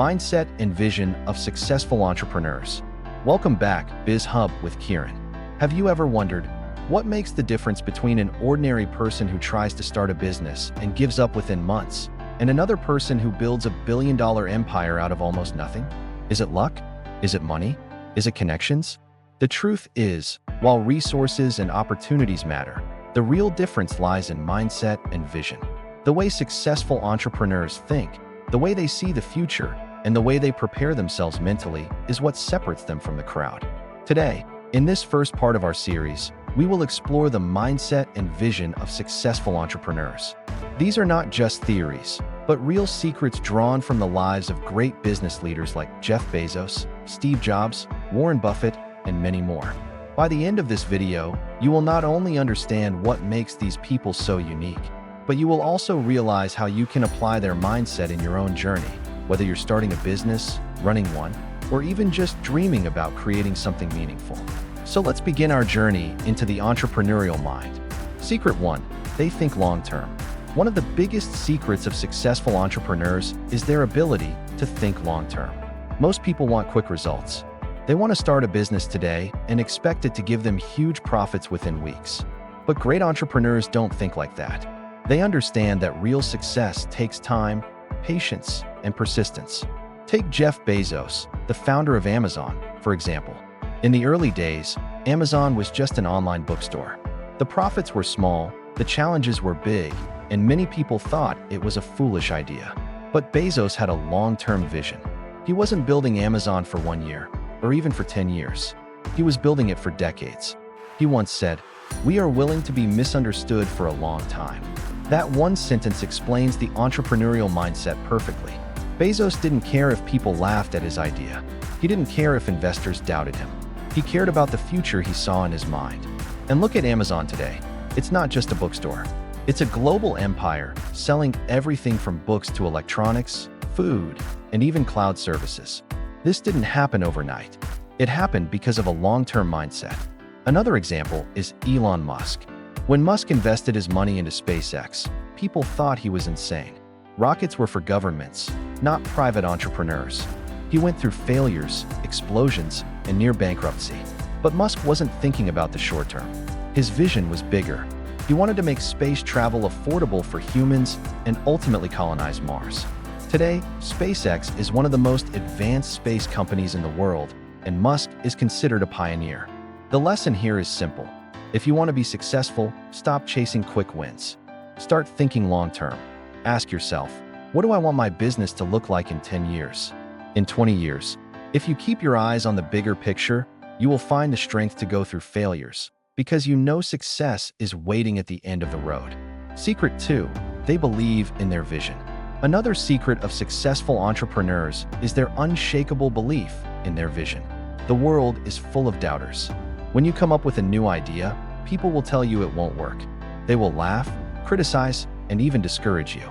mindset and vision of successful entrepreneurs. Welcome back, Biz Hub with Kiran. Have you ever wondered what makes the difference between an ordinary person who tries to start a business and gives up within months, and another person who builds a billion-dollar empire out of almost nothing? Is it luck? Is it money? Is it connections? The truth is, while resources and opportunities matter, the real difference lies in mindset and vision. The way successful entrepreneurs think, the way they see the future, and the way they prepare themselves mentally is what separates them from the crowd. Today, in this first part of our series, we will explore the mindset and vision of successful entrepreneurs. These are not just theories, but real secrets drawn from the lives of great business leaders like Jeff Bezos, Steve Jobs, Warren Buffett, and many more. By the end of this video, you will not only understand what makes these people so unique, but you will also realize how you can apply their mindset in your own journey, whether you're starting a business, running one, or even just dreaming about creating something meaningful. So let's begin our journey into the entrepreneurial mind. Secret 1, they think long-term. One of the biggest secrets of successful entrepreneurs is their ability to think long-term. Most people want quick results. They want to start a business today and expect it to give them huge profits within weeks. But great entrepreneurs don't think like that. They understand that real success takes time, patience, and persistence. Take Jeff Bezos, the founder of Amazon, for example. In the early days, Amazon was just an online bookstore. The profits were small, the challenges were big, and many people thought it was a foolish idea. But Bezos had a long-term vision. He wasn't building Amazon for 1 year, or even for 10 years. He was building it for decades. He once said, "We are willing to be misunderstood for a long time." That one sentence explains the entrepreneurial mindset perfectly. Bezos didn't care if people laughed at his idea. He didn't care if investors doubted him. He cared about the future he saw in his mind. And look at Amazon today. It's not just a bookstore. It's a global empire, selling everything from books to electronics, food, and even cloud services. This didn't happen overnight. It happened because of a long-term mindset. Another example is Elon Musk. When Musk invested his money into SpaceX, people thought he was insane. Rockets were for governments, not private entrepreneurs. He went through failures, explosions, and near bankruptcy. But Musk wasn't thinking about the short term. His vision was bigger. He wanted to make space travel affordable for humans and ultimately colonize Mars. Today, SpaceX is one of the most advanced space companies in the world, and Musk is considered a pioneer. The lesson here is simple. If you want to be successful, stop chasing quick wins. Start thinking long-term. Ask yourself, what do I want my business to look like in 10 years? In 20 years? If you keep your eyes on the bigger picture, you will find the strength to go through failures, because you know success is waiting at the end of the road. Secret 2, they believe in their vision. Another secret of successful entrepreneurs is their unshakable belief in their vision. The world is full of doubters. When you come up with a new idea, people will tell you it won't work. They will laugh, criticize, and even discourage you.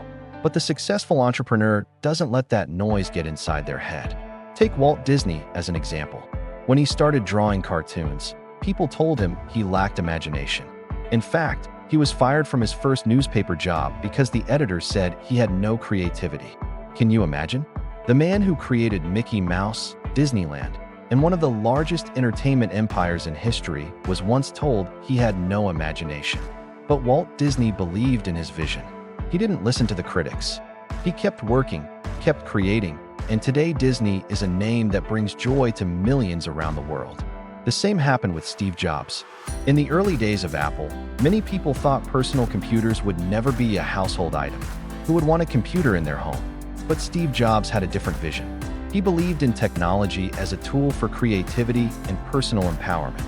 But the successful entrepreneur doesn't let that noise get inside their head. Take Walt Disney as an example. When he started drawing cartoons, people told him he lacked imagination. In fact, he was fired from his first newspaper job because the editor said he had no creativity. Can you imagine? The man who created Mickey Mouse, Disneyland, and one of the largest entertainment empires in history was once told he had no imagination. But Walt Disney believed in his vision. He didn't listen to the critics. He kept working, kept creating, and today Disney is a name that brings joy to millions around the world. The same happened with Steve Jobs. In the early days of Apple, many people thought personal computers would never be a household item. Who would want a computer in their home? But Steve Jobs had a different vision. He believed in technology as a tool for creativity and personal empowerment.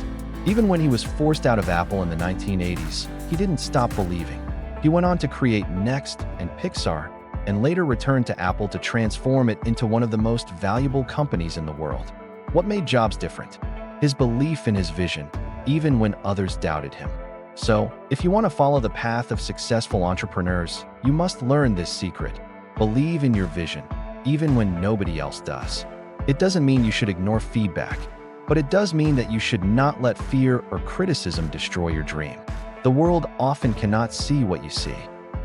Even when he was forced out of Apple in the 1980s, he didn't stop believing. He went on to create Next and Pixar, and later returned to Apple to transform it into one of the most valuable companies in the world. What made Jobs different? His belief in his vision, even when others doubted him. So, if you want to follow the path of successful entrepreneurs, you must learn this secret. Believe in your vision, even when nobody else does. It doesn't mean you should ignore feedback, but it does mean that you should not let fear or criticism destroy your dream. The world often cannot see what you see.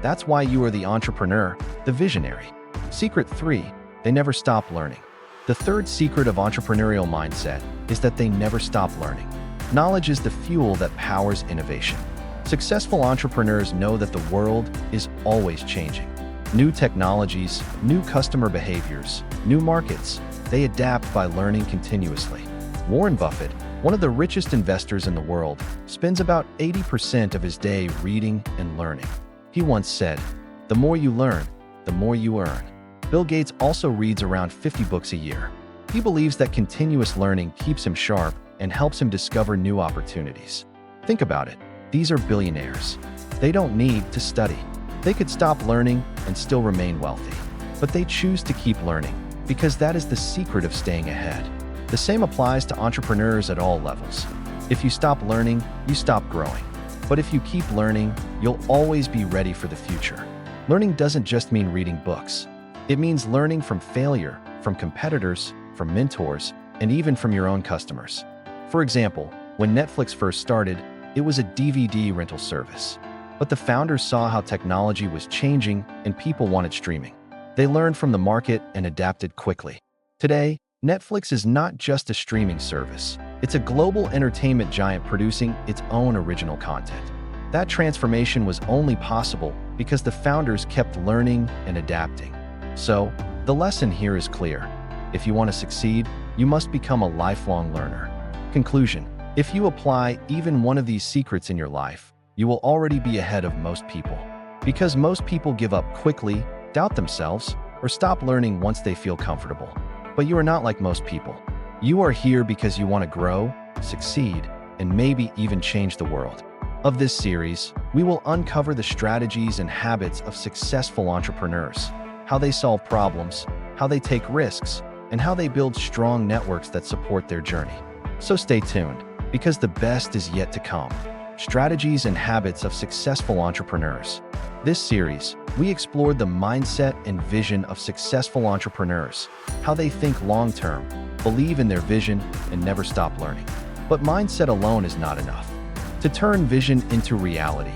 That's why you are the entrepreneur, the visionary. Secret 3, They never stop learning. The third secret of entrepreneurial mindset is that they never stop learning. Knowledge is the fuel that powers innovation. Successful entrepreneurs know that the world is always changing. New technologies, new customer behaviors, new markets, they adapt by learning continuously. Warren Buffett, one of the richest investors in the world, spends about 80% of his day reading and learning. He once said, "The more you learn, the more you earn." Bill Gates also reads around 50 books a year. He believes that continuous learning keeps him sharp and helps him discover new opportunities. Think about it. These are billionaires. They don't need to study. They could stop learning and still remain wealthy. But they choose to keep learning because that is the secret of staying ahead. The same applies to entrepreneurs at all levels. If you stop learning, you stop growing. But if you keep learning, you'll always be ready for the future. Learning doesn't just mean reading books. It means learning from failure, from competitors, from mentors, and even from your own customers. For example, when Netflix first started, it was a DVD rental service. But the founders saw how technology was changing and people wanted streaming. They learned from the market and adapted quickly. Today, Netflix is not just a streaming service. It's a global entertainment giant producing its own original content. That transformation was only possible because the founders kept learning and adapting. So, the lesson here is clear. If you want to succeed, you must become a lifelong learner. Conclusion: if you apply even one of these secrets in your life, you will already be ahead of most people. Because most people give up quickly, doubt themselves, or stop learning once they feel comfortable. But you are not like most people. You are here because you want to grow, succeed, and maybe even change the world. Of this series, we will uncover the strategies and habits of successful entrepreneurs, how they solve problems, how they take risks, and how they build strong networks that support their journey. So stay tuned, because the best is yet to come. Strategies and habits of successful entrepreneurs. This series, we explored the mindset and vision of successful entrepreneurs, how they think long-term, believe in their vision, and never stop learning. But mindset alone is not enough. To turn vision into reality,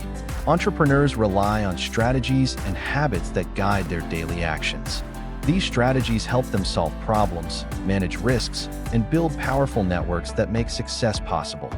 entrepreneurs rely on strategies and habits that guide their daily actions. These strategies help them solve problems, manage risks, and build powerful networks that make success possible.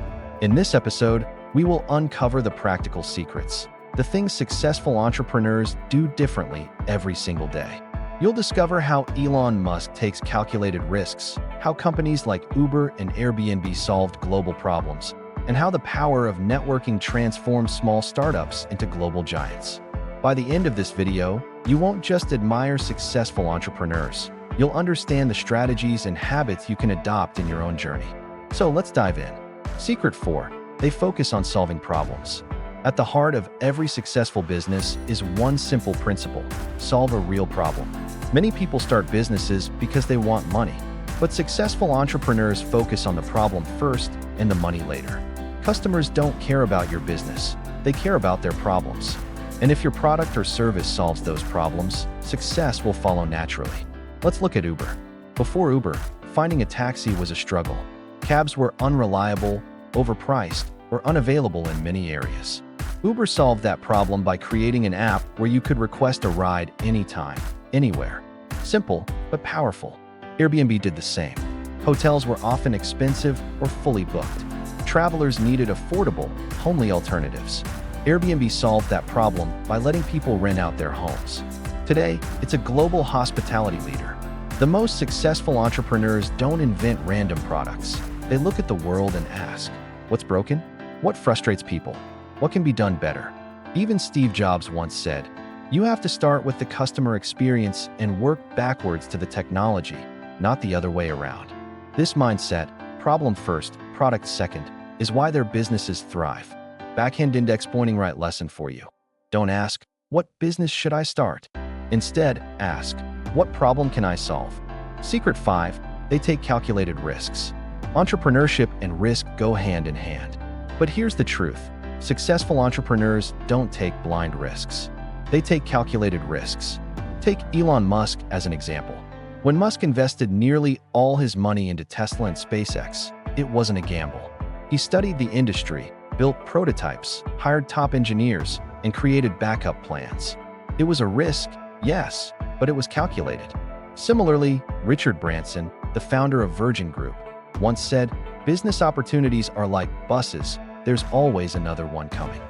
In this episode, we will uncover the practical secrets, the things successful entrepreneurs do differently every single day. You'll discover how Elon Musk takes calculated risks, how companies like Uber and Airbnb solved global problems, and how the power of networking transforms small startups into global giants. By the end of this video, you won't just admire successful entrepreneurs. You'll understand the strategies and habits you can adopt in your own journey. So let's dive in. Secret 4. They focus on solving problems. At the heart of every successful business is one simple principle: solve a real problem. Many people start businesses because they want money, but successful entrepreneurs focus on the problem first and the money later. Customers don't care about your business, they care about their problems. And if your product or service solves those problems, success will follow naturally. Let's look at Uber. Before Uber, finding a taxi was a struggle. Cabs were unreliable, overpriced, or unavailable in many areas. Uber solved that problem by creating an app where you could request a ride anytime, anywhere. Simple, but powerful. Airbnb did the same. Hotels were often expensive or fully booked. Travelers needed affordable, homely alternatives. Airbnb solved that problem by letting people rent out their homes. Today, it's a global hospitality leader. The most successful entrepreneurs don't invent random products. They look at the world and ask, what's broken? What frustrates people? What can be done better? Even Steve Jobs once said, you have to start with the customer experience and work backwards to the technology, not the other way around. This mindset, problem first, product second, is why their businesses thrive. Backhand index pointing right lesson for you. Don't ask, what business should I start? Instead, ask, what problem can I solve? Secret 5, they take calculated risks. Entrepreneurship and risk go hand in hand. But here's the truth. Successful entrepreneurs don't take blind risks. They take calculated risks. Take Elon Musk as an example. When Musk invested nearly all his money into Tesla and SpaceX, it wasn't a gamble. He studied the industry, built prototypes, hired top engineers, and created backup plans. It was a risk, yes, but it was calculated. Similarly, Richard Branson, the founder of Virgin Group, once said, "Business opportunities are like buses, there's always another one coming."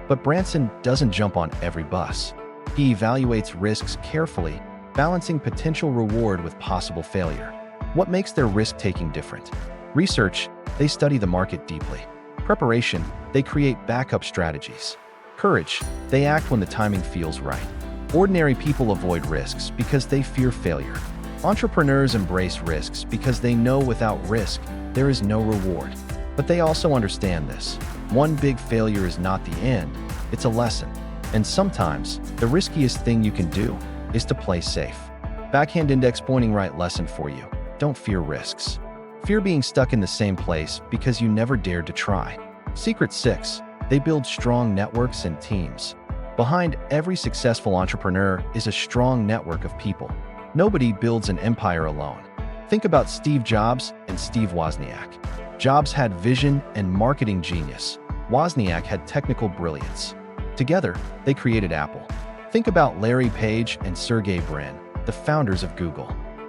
But Branson doesn't jump on every bus. He evaluates risks carefully, balancing potential reward with possible failure. What makes their risk-taking different? Research, they study the market deeply. Preparation, they create backup strategies. Courage, they act when the timing feels right. Ordinary people avoid risks because they fear failure. Entrepreneurs embrace risks because they know without risk, there is no reward. But they also understand this. One big failure is not the end, it's a lesson. And sometimes, the riskiest thing you can do is to play safe. Backhand index pointing right lesson for you. Don't fear risks. Fear being stuck in the same place because you never dared to try. Secret 6. They build strong networks and teams. Behind every successful entrepreneur is a strong network of people. Nobody builds an empire alone. Think about Steve Jobs and Steve Wozniak. Jobs had vision and marketing genius. Wozniak had technical brilliance. Together, they created Apple. Think about Larry Page and Sergey Brin, the founders of Google.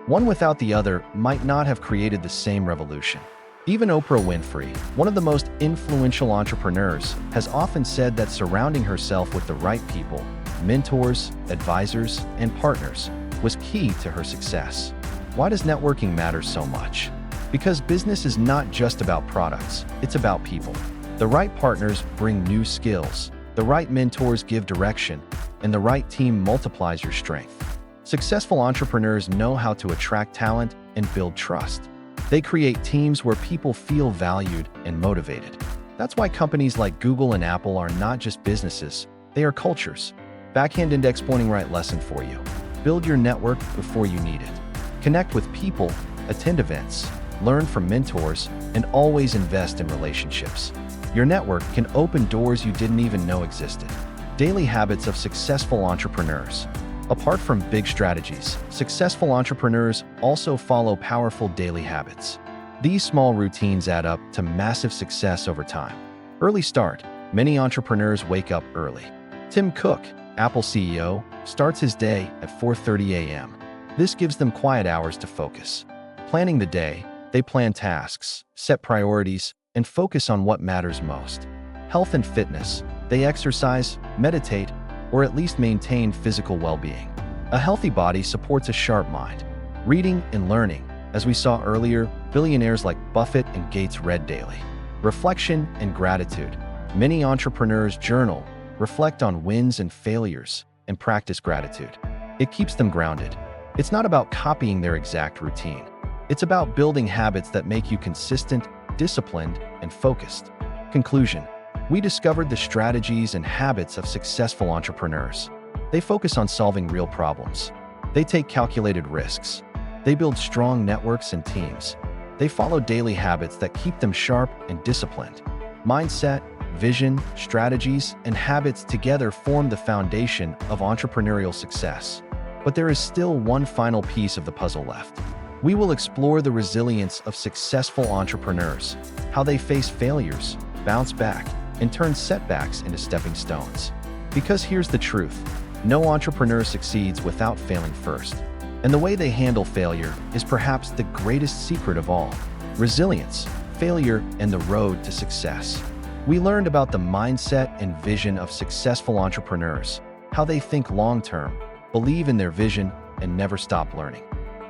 One without the other might not have created the same revolution. Even Oprah Winfrey, one of the most influential entrepreneurs, has often said that surrounding herself with the right people, mentors, advisors, and partners, was key to her success. Why does networking matter so much? Because business is not just about products, it's about people. The right partners bring new skills, the right mentors give direction, and the right team multiplies your strength. Successful entrepreneurs know how to attract talent and build trust. They create teams where people feel valued and motivated. That's why companies like Google and Apple are not just businesses, they are cultures. Backhand index pointing right lesson for you. Build your network before you need it. Connect with people, attend events, learn from mentors, and always invest in relationships. Your network can open doors you didn't even know existed. Daily habits of successful entrepreneurs. Apart from big strategies, successful entrepreneurs also follow powerful daily habits. These small routines add up to massive success over time. Early start. Many entrepreneurs wake up early. Tim Cook, Apple CEO, starts his day at 4:30 a.m. This gives them quiet hours to focus. Planning the day, they plan tasks, set priorities, and focus on what matters most. Health and fitness. They exercise, meditate, or at least maintain physical well-being. A healthy body supports a sharp mind. Reading and learning. As we saw earlier, billionaires like Buffett and Gates read daily. Reflection and gratitude. Many entrepreneurs journal, reflect on wins and failures, and practice gratitude. It keeps them grounded. It's not about copying their exact routine. It's about building habits that make you consistent, disciplined, and focused. Conclusion. We discovered the strategies and habits of successful entrepreneurs. They focus on solving real problems. They take calculated risks. They build strong networks and teams. They follow daily habits that keep them sharp and disciplined. Mindset, vision, strategies, and habits together form the foundation of entrepreneurial success. But there is still one final piece of the puzzle left. We will explore the resilience of successful entrepreneurs, how they face failures, bounce back, and turn setbacks into stepping stones. Because here's the truth, no entrepreneur succeeds without failing first. And the way they handle failure is perhaps the greatest secret of all. Resilience, failure, and the road to success. We learned about the mindset and vision of successful entrepreneurs, how they think long-term, believe in their vision, and never stop learning.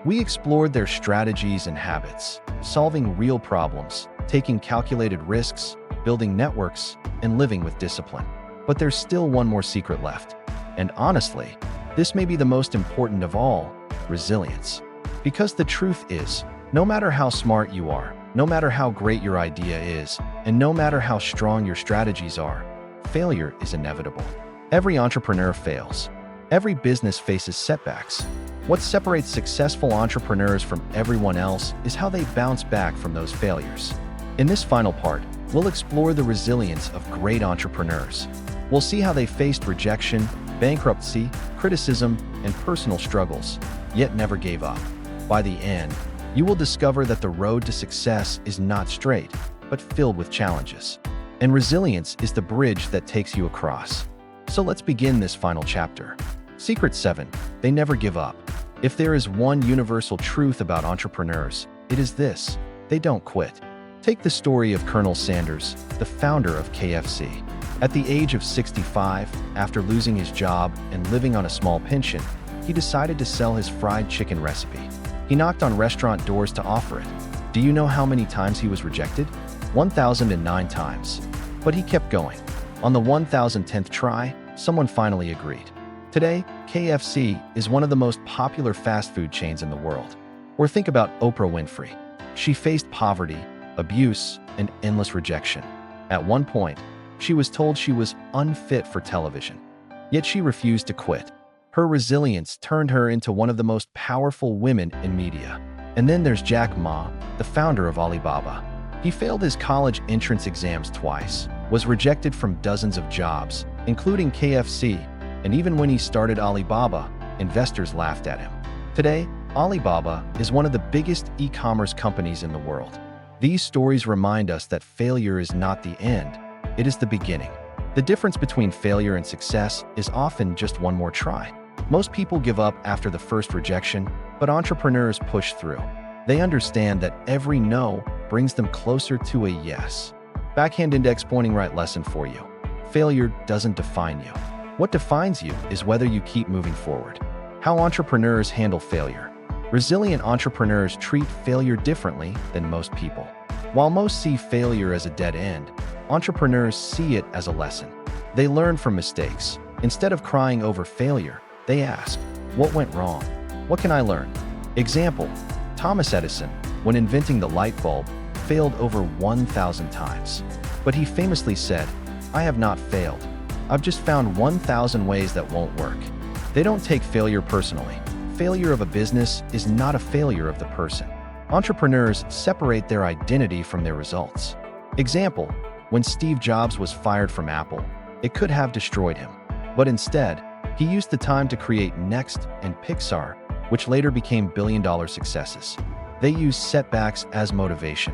We explored their strategies and habits, solving real problems, taking calculated risks, building networks, and living with discipline. But there's still one more secret left. And honestly, this may be the most important of all, resilience. Because the truth is, no matter how smart you are, no matter how great your idea is, and no matter how strong your strategies are, failure is inevitable. Every entrepreneur fails. Every business faces setbacks. What separates successful entrepreneurs from everyone else is how they bounce back from those failures. In this final part, we'll explore the resilience of great entrepreneurs. We'll see how they faced rejection, bankruptcy, criticism, and personal struggles, yet never gave up. By the end, you will discover that the road to success is not straight, but filled with challenges. And resilience is the bridge that takes you across. So let's begin this final chapter. Secret 7. They never give up. If there is one universal truth about entrepreneurs, it is this: they don't quit. Take the story of Colonel Sanders, the founder of KFC. At the age of 65, after losing his job and living on a small pension, he decided to sell his fried chicken recipe. He knocked on restaurant doors to offer it. Do you know how many times he was rejected? 1,009 times. But he kept going. On the 1,010th try, someone finally agreed. Today, KFC is one of the most popular fast food chains in the world. Or think about Oprah Winfrey. She faced poverty, abuse, and endless rejection. At one point, she was told she was unfit for television. Yet she refused to quit. Her resilience turned her into one of the most powerful women in media. And then there's Jack Ma, the founder of Alibaba. He failed his college entrance exams twice, was rejected from dozens of jobs, including KFC, and even when he started Alibaba, investors laughed at him. Today, Alibaba is one of the biggest e-commerce companies in the world. These stories remind us that failure is not the end, it is the beginning. The difference between failure and success is often just one more try. Most people give up after the first rejection, but entrepreneurs push through. They understand that every no brings them closer to a yes. Backhand index pointing right lesson for you. Failure doesn't define you. What defines you is whether you keep moving forward. How entrepreneurs handle failure. Resilient entrepreneurs treat failure differently than most people. While most see failure as a dead end, entrepreneurs see it as a lesson. They learn from mistakes. Instead of crying over failure, they ask, what went wrong? What can I learn? Example, Thomas Edison, when inventing the light bulb, failed over 1,000 times. But he famously said, I have not failed. I've just found 1,000 ways that won't work. They don't take failure personally. Failure of a business is not a failure of the person. Entrepreneurs separate their identity from their results. Example, when Steve Jobs was fired from Apple, it could have destroyed him. But instead, he used the time to create Next and Pixar, which later became billion-dollar successes. They use setbacks as motivation.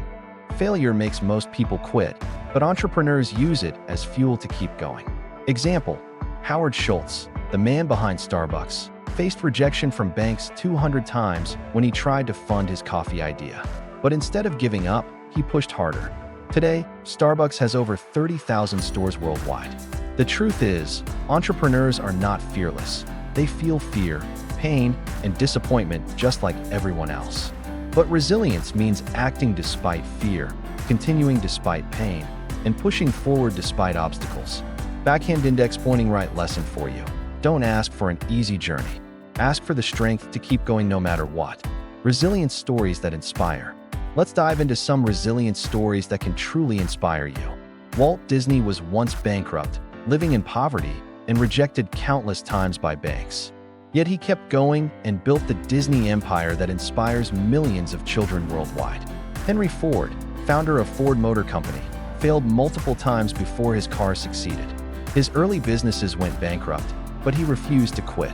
Failure makes most people quit, but entrepreneurs use it as fuel to keep going. Example, Howard Schultz, the man behind Starbucks, faced rejection from banks 200 times when he tried to fund his coffee idea. But instead of giving up, he pushed harder. Today, Starbucks has over 30,000 stores worldwide. The truth is, entrepreneurs are not fearless. They feel fear, pain, and disappointment just like everyone else. But resilience means acting despite fear, continuing despite pain, and pushing forward despite obstacles. Backhand index pointing right lesson for you. Don't ask for an easy journey. Ask for the strength to keep going no matter what. Resilience stories that inspire. Let's dive into some resilience stories that can truly inspire you. Walt Disney was once bankrupt, living in poverty, and rejected countless times by banks. Yet he kept going and built the Disney empire that inspires millions of children worldwide. Henry Ford, founder of Ford Motor Company, failed multiple times before his car succeeded. His early businesses went bankrupt, but he refused to quit.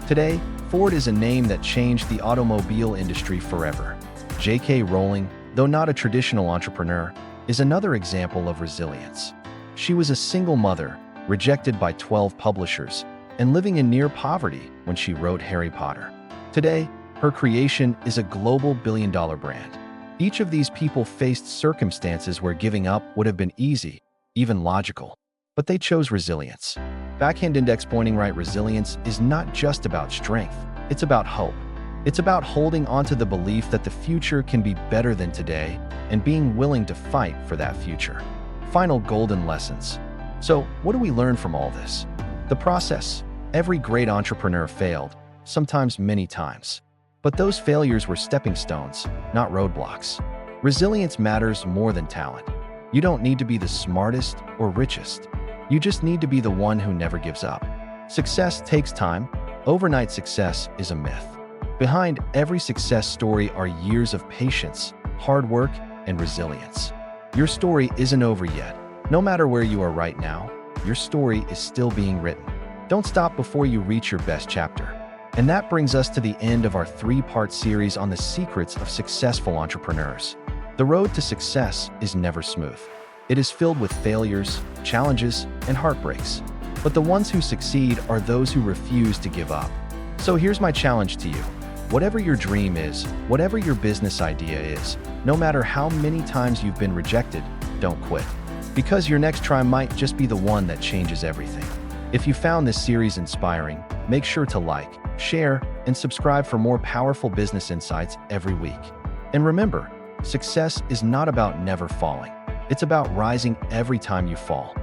Today, Ford is a name that changed the automobile industry forever. J.K. Rowling, though not a traditional entrepreneur, is another example of resilience. She was a single mother, rejected by 12 publishers, and living in near poverty when she wrote Harry Potter. Today, her creation is a global billion-dollar brand. Each of these people faced circumstances where giving up would have been easy, even logical, but they chose resilience. Backhand index pointing right. Resilience is not just about strength, it's about hope. It's about holding onto the belief that the future can be better than today and being willing to fight for that future. Final golden lessons. So, what do we learn from all this? The process. Every great entrepreneur failed, sometimes many times. But those failures were stepping stones, not roadblocks. Resilience matters more than talent. You don't need to be the smartest or richest. You just need to be the one who never gives up. Success takes time. Overnight success is a myth. Behind every success story are years of patience, hard work, and resilience. Your story isn't over yet. No matter where you are right now, your story is still being written. Don't stop before you reach your best chapter. And that brings us to the end of our 3-part series on the secrets of successful entrepreneurs. The road to success is never smooth. It is filled with failures, challenges, and heartbreaks. But the ones who succeed are those who refuse to give up. So here's my challenge to you. Whatever your dream is, whatever your business idea is, no matter how many times you've been rejected, don't quit. Because your next try might just be the one that changes everything. If you found this series inspiring, make sure to like, share, and subscribe for more powerful business insights every week. And remember, success is not about never falling. It's about rising every time you fall.